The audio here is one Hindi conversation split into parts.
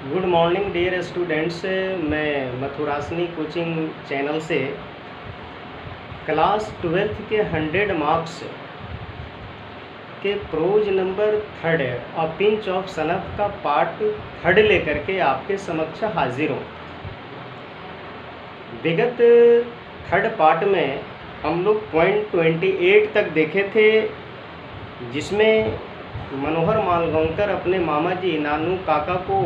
Good morning dear students. मैं मथुरासनी कोचिंग चैनल से क्लास 12th के 100 मार्क्स के prose number 3 a pinch of snuff का पार्ट 3 लेकर के आपके समक्ष हाजिर हूँ। विगत 3rd पार्ट में हम लोग पॉइंट 28 तक देखे थे, जिसमें मनोहर मालगांवकर अपने मामा जी नानू काका को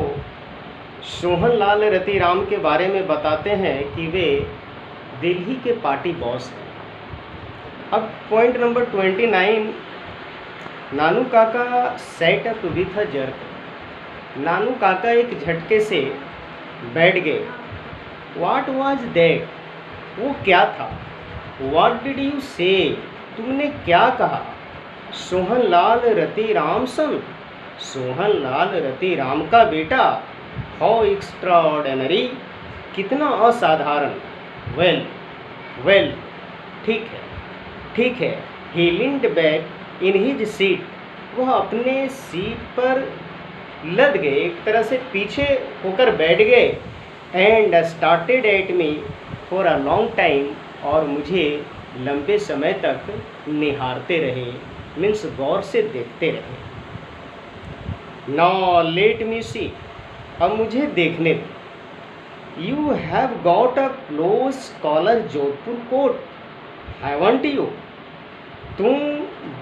सोहन लाल रतिराम के बारे में बताते हैं कि वे दिल्ली के पार्टी बॉस हैं। अब point number 29, Nanu Kaka sat up with a jerk. Nanu Kaka एक झटके से बैठ गए। What was that? वो क्या था? व्हाट डिड यू से? तुमने क्या कहा? सोहन लाल रतिराम सन, सोहन लाल रतिराम का बेटा। हाउ एक्स्ट्राऑर्डिनरी, कितना असाधारण। वेल वेल, ठीक है ठीक है। He leaned back in his seat, वह अपने सीट पर लद गए, एक तरह से पीछे होकर बैठ गए। And started at me for a long time, और मुझे लंबे समय तक निहारते रहे, मीन्स गौर से देखते रहे। नाउ लेट मी सी, अब मुझे देखने दो। You have got a close collar Jodhpur coat, haven't you? तुम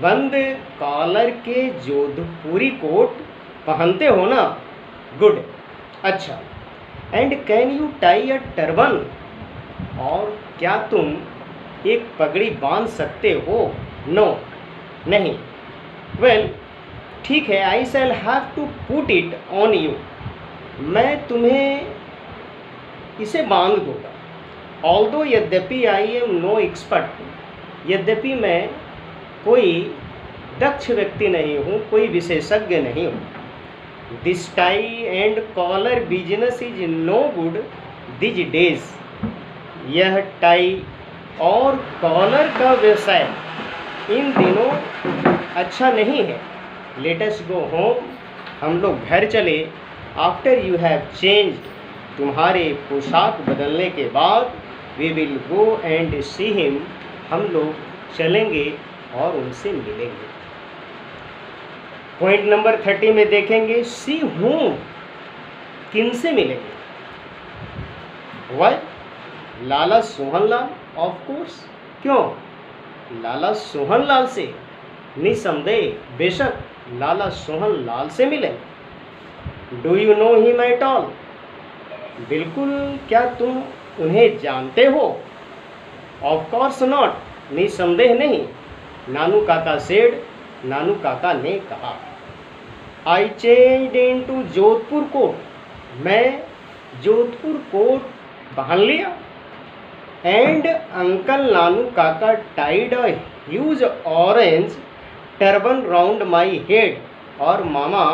बंद कॉलर के जोधपुरी कोट पहनते हो ना? गुड, अच्छा। And can you tie a turban, और क्या तुम एक पगड़ी बांध सकते हो? नो, नहीं। वेल, ठीक है, I shall have to put it on you, मैं तुम्हें इसे बांध दूंगा। ऑल्दो, यद्यपि आई एम नो एक्सपर्ट, यद्यपि मैं कोई दक्ष व्यक्ति नहीं हूँ, कोई विशेषज्ञ नहीं हूँ। This tie and collar business is no good these days, यह टाई और कॉलर का व्यवसाय इन दिनों अच्छा नहीं है। लेट अस गो होम, हम लोग घर चले। आफ्टर यू हैव चेंज्ड, तुम्हारे पोशाक बदलने के बाद। We will go and see him, हम लोग चलेंगे और उनसे मिलेंगे। पॉइंट नंबर 30 में देखेंगे, सी हूँ, किन से मिलेंगे? Why? Lala Sohan Lal, of course. क्यों? लाला सोहन लाल से, निसंदेह, बेशक लाला सोहन लाल से मिलेंगे। Do you know him at all? बिल्कुल, क्या तुम उन्हें जानते हो? ऑफ कोर्स नॉट, निसंदेह नहीं। नानू काका सेड, नानू काका ने कहा। I changed into Jodhpur coat, मैं जोधपुर कोट पहन लिया। And uncle Nanu Kaka tied a huge orange turban round my head, और मामा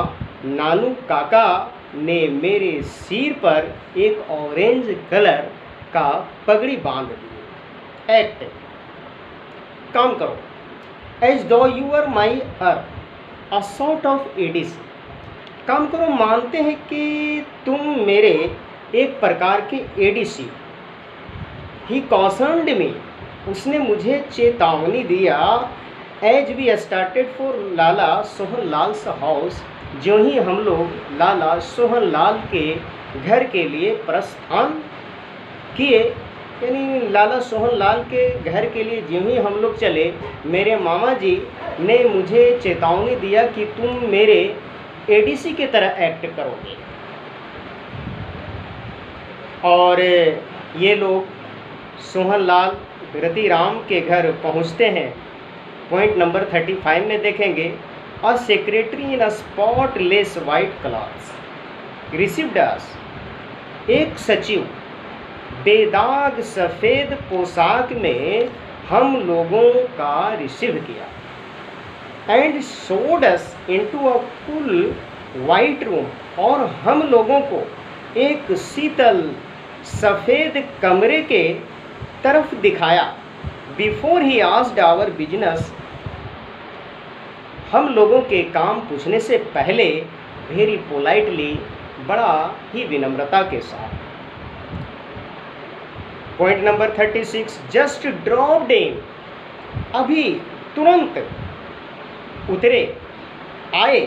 नानू काका ने मेरे सिर पर एक ऑरेंज कलर का पगड़ी बांध दी। एक्ट, काम करो। As though you are my a sort of ADC, काम करो, मानते हैं कि तुम मेरे एक प्रकार के एडीसी। ही कॉशन्ड मी, उसने मुझे चेतावनी दिया। As we started for Lala Sohan Lal's house, जो ही हम लोग लाला सोहन लाल के घर के लिए प्रस्थान किए, यानी लाला सोहन लाल के घर के लिए जो ही हम लोग चले, मेरे मामा जी ने मुझे चेतावनी दिया कि तुम मेरे एडीसी की तरह एक्ट करोगे। और ये लोग सोहन लाल रतिराम के घर पहुंचते हैं। पॉइंट नंबर 35 में देखेंगे, a secretary in a spotless white clothes received us, एक सचिव बेदाग सफ़ेद पोशाक में हम लोगों का रिसीव किया। And showed us into a full white room, और हम लोगों को एक शीतल सफ़ेद कमरे के तरफ दिखाया। Before he asked our business, हम लोगों के काम पूछने से पहले वेरी पोलाइटली बड़ा ही विनम्रता के साथ। Point number 36, just dropped in, अभी तुरंत उतरे आए।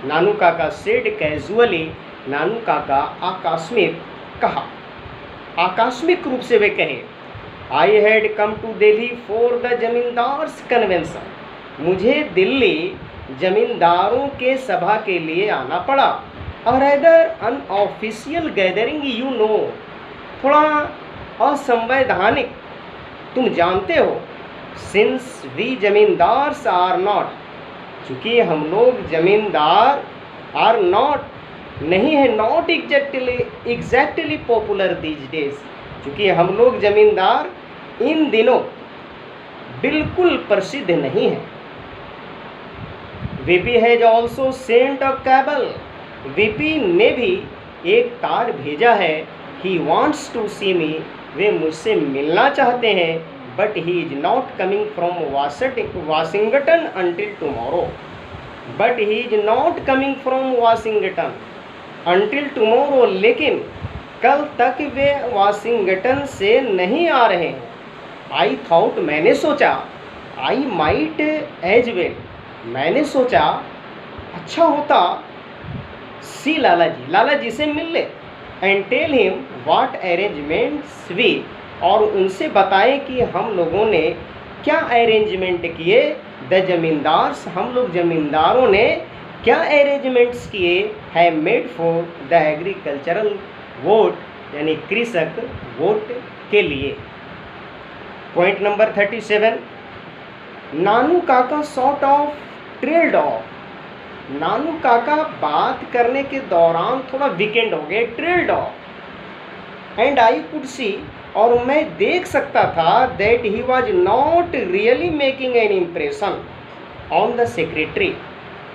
नानू काका सेड कैजुअली, नानू काका आकस्मिक कहा, आकस्मिक रूप से वे कहे। I had come to Delhi for the zamindars convention, मुझे दिल्ली जमींदारों के सभा के लिए आना पड़ा। और other unofficial gathering, you know, थोड़ा असंवैधानिक, तुम जानते हो। Since we zamindars are not, चूँकि हम लोग जमींदार आर नॉट नहीं है, not exactly popular these days, चूँकि हम लोग जमींदार इन दिनों बिल्कुल प्रसिद्ध नहीं है। VP has also sent a cable, VP ने भी एक तार भेजा है। ही वॉन्ट्स टू सी मी, वे मुझसे मिलना चाहते हैं। But he is not coming from Washington until tomorrow, but he is not coming from Washington until tomorrow, लेकिन कल तक वे वाशिंगटन से नहीं आ रहे हैं। आई थॉट, मैंने सोचा, आई माइट एज वेल, मैंने सोचा अच्छा होता, सी लाला जी से मिल ले। And tell him what arrangements we, और उनसे बताएं कि हम लोगों ने क्या अरेंजमेंट किए। द जमींदार्स, हम लोग जमींदारों ने क्या अरेंजमेंट्स किए है made for the agricultural vote, यानी कृषक वोट के लिए। पॉइंट नंबर 37, नानू काका सॉर्ट ऑफ ट्रेल्ड ऑफ, नानू काका बात करने के दौरान थोड़ा वीकेंड हो गए, trailed of. And I could see, और मैं देख सकता था, that he was not really making an impression on the secretary,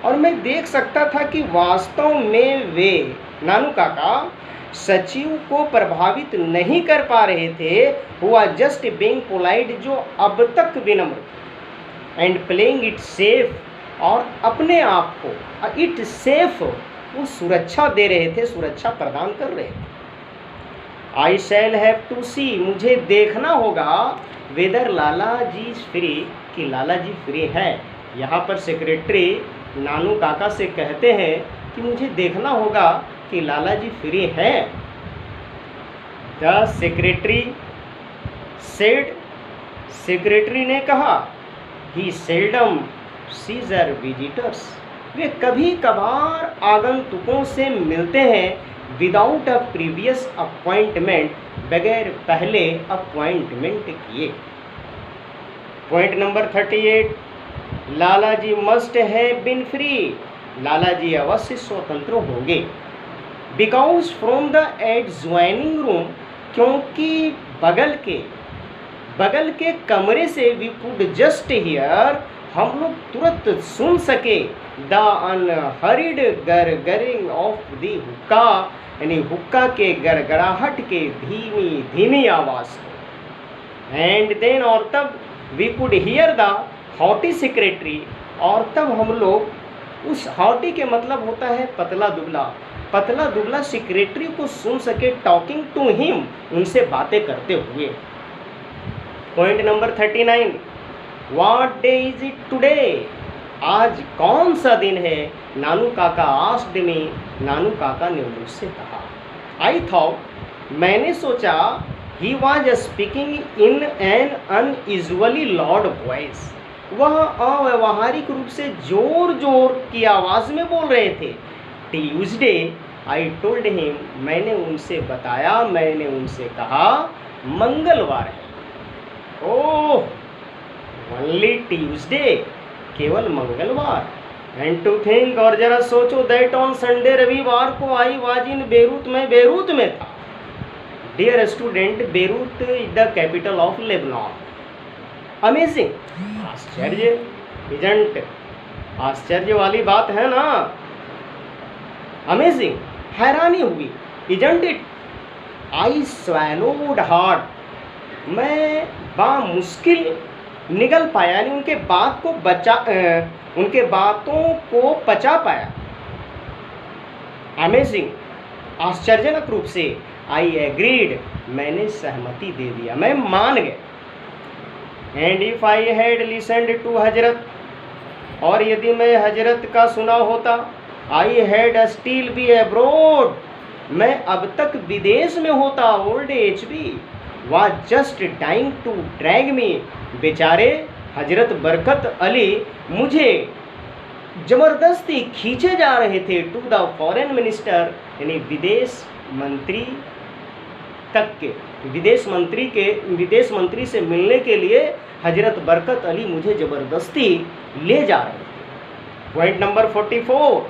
और मैं देख सकता था कि वास्तव में वे नानू काका सचिव को प्रभावित नहीं कर पा रहे थे। हुआ जस्ट बीइंग पोलाइट, जो अब तक विनम्र, एंड प्लेइंग इट सेफ, और अपने आप को इट सेफ, वो सुरक्षा दे रहे थे, सुरक्षा प्रदान कर रहे थे। आई शैल हैव टू सी, मुझे देखना होगा, वेदर लाला जी फ्री, कि लाला जी फ्री है। यहाँ पर सेक्रेटरी नानू काका से कहते हैं कि मुझे देखना होगा कि लाला जी फ्री है। द सेक्रेटरी सेड, सेक्रेटरी ने कहा, ही सेल्डम सीजर विजिटर्स, वे कभी कभार आगंतुकों से मिलते हैं। विदाउट अ प्रीवियस अपॉइंटमेंट, बगैर पहले अपॉइंटमेंट किए। Point number 38, Lala ji must have been free, Lala ji अवश्य स्वतंत्र होंगे। Because from the adjoining room, क्योंकि बगल के कमरे से वी कुड जस्ट हियर, हम लोग तुरंत सुन सके, द अनहरिड गरगरिंग ऑफ द हुक्का, यानी हुक्का के गड़गड़ाहट के धीमी धीमी आवाज़ को। एंड देन, और तब we could hear the haughty secretary, और तब हम लोग उस हॉटी के मतलब होता है पतला दुबला, पतला दुबला सेक्रेटरी को सुन सके, टॉकिंग टू हिम, उनसे बातें करते हुए। Point number 39, what day is it today, आज कौन सा दिन है। नानू काका आस्क्ड मी, नानू काका ने मुझसे कहा। आई थॉट, मैंने सोचा, he was speaking in an unusually loud voice, वह अव्यवहारिक रूप से जोर जोर की आवाज़ में बोल रहे थे। ट्यूसडे, आई टोल्ड हिम, मैंने उनसे बताया, मैंने उनसे कहा, मंगलवार है। ओह, ओनली ट्यूसडे, केवल मंगलवार। एंड टू थिंक, और जरा सोचो, दैट ऑन संडे, रविवार को आई वाज इन बेरूत, में बेरूत में था। Dear student, Beirut is the capital of Lebanon. Amazing, आश्चर्य, इजंट, आश्चर्य वाली बात है ना। अमेजिंग, हैरानी हुई। Isn't it, I swallowed hard, मैं बामुश्किल निगल पाया, यानी उनके बातों को पचा पाया। अमेजिंग, आश्चर्यजनक रूप से आई एग्रीड, मैंने सहमति दे दिया, मैं मान गया। And if I had listened to Hazrat, और यदि मैं हजरत का सुना होता, I had still be abroad, मैं अब तक विदेश में होता। Old H B was just time to drag me, बेचारे हजरत बरकत अली मुझे जबरदस्ती खींचे जा रहे थे टू द फॉरेन मिनिस्टर, यानी विदेश मंत्री तक के, विदेश मंत्री से मिलने के लिए हजरत बरकत अली मुझे जबरदस्ती ले जा रहे थे। Point number 44,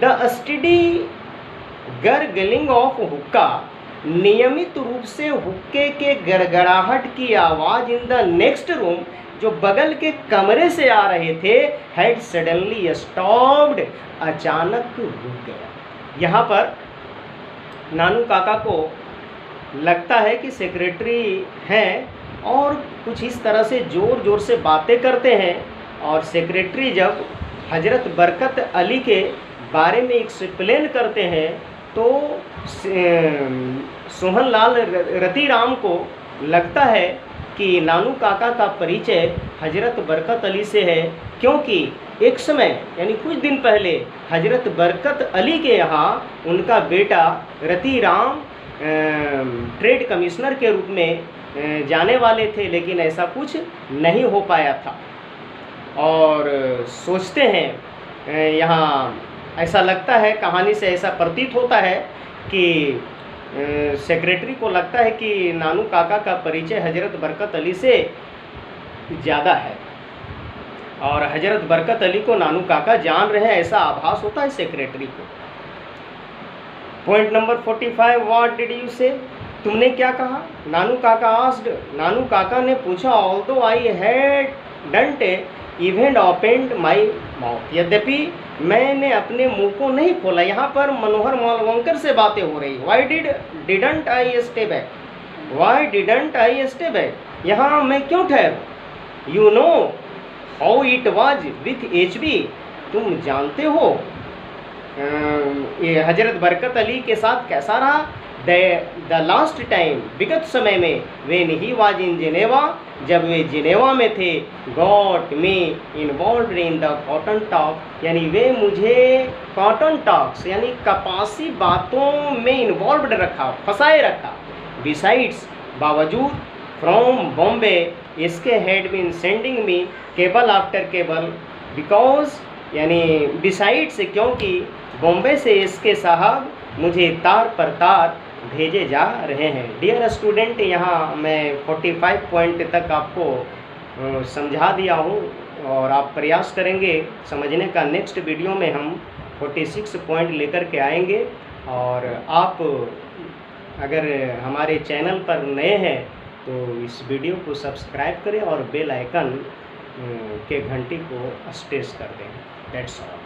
the steady gargling of hookah, नियमित रूप से हुक्के के गड़गड़ाहट की आवाज़ इन द नेक्स्ट रूम, जो बगल के कमरे से आ रहे थे, हैड सडनली स्टॉप्ड, अचानक रुक गया। यहाँ पर नानू काका को लगता है कि सेक्रेटरी हैं और कुछ इस तरह से ज़ोर ज़ोर से बातें करते हैं, और सेक्रेटरी जब हजरत बरकत अली के बारे में एक्सप्लेन करते हैं तो सोहनलाल रतीराम को लगता है कि नानू काका का परिचय हजरत बरकत अली से है, क्योंकि एक समय यानी कुछ दिन पहले हजरत बरकत अली के यहाँ उनका बेटा रतीराम ट्रेड कमिश्नर के रूप में जाने वाले थे, लेकिन ऐसा कुछ नहीं हो पाया था। और सोचते हैं, यहाँ ऐसा लगता है, कहानी से ऐसा प्रतीत होता है कि सेक्रेटरी को लगता है कि नानू काका का परिचय हजरत बरकत अली से ज़्यादा है, और हजरत बरकत अली को नानू काका जान रहे हैं, ऐसा आभास होता है सेक्रेटरी को। Point number 45, what did you से, तुमने क्या कहा? नानू काका आस्क्ड, नानू काका ने पूछा। Although I had don't event opened my mouth, यद्यपि मैंने अपने मुंह को नहीं खोला। यहाँ पर मनोहर मालवंकर से बातें हो रही। Why didn't I stay back, why didn't I stay back, यहाँ मैं क्यों ठहरूं? You know how it was with HB, तुम जानते हो ये हजरत बरकत अली के साथ कैसा रहा। द लास्ट टाइम, विगत समय में, when he was in Geneva, जब वे जिनेवा में थे, got me involve in the cotton talk, यानी वे मुझे कॉटन टॉक्स यानी कपासी बातों में इन्वॉल्व रखा, फंसाए रखा। बिसाइड्स, बावजूद, फ्रॉम बॉम्बे, इसके had been sending me cable after cable, because यानी बिसाइड्स, क्योंकि बॉम्बे से इसके साहब मुझे तार पर तार भेजे जा रहे हैं। डियर स्टूडेंट, यहाँ मैं 45 पॉइंट तक आपको समझा दिया हूँ, और आप प्रयास करेंगे समझने का। नेक्स्ट वीडियो में हम 46 पॉइंट लेकर के आएंगे। और आप अगर हमारे चैनल पर नए हैं तो इस वीडियो को सब्सक्राइब करें और बेल आइकन के घंटी को स्ट्रेस कर दें। That's all.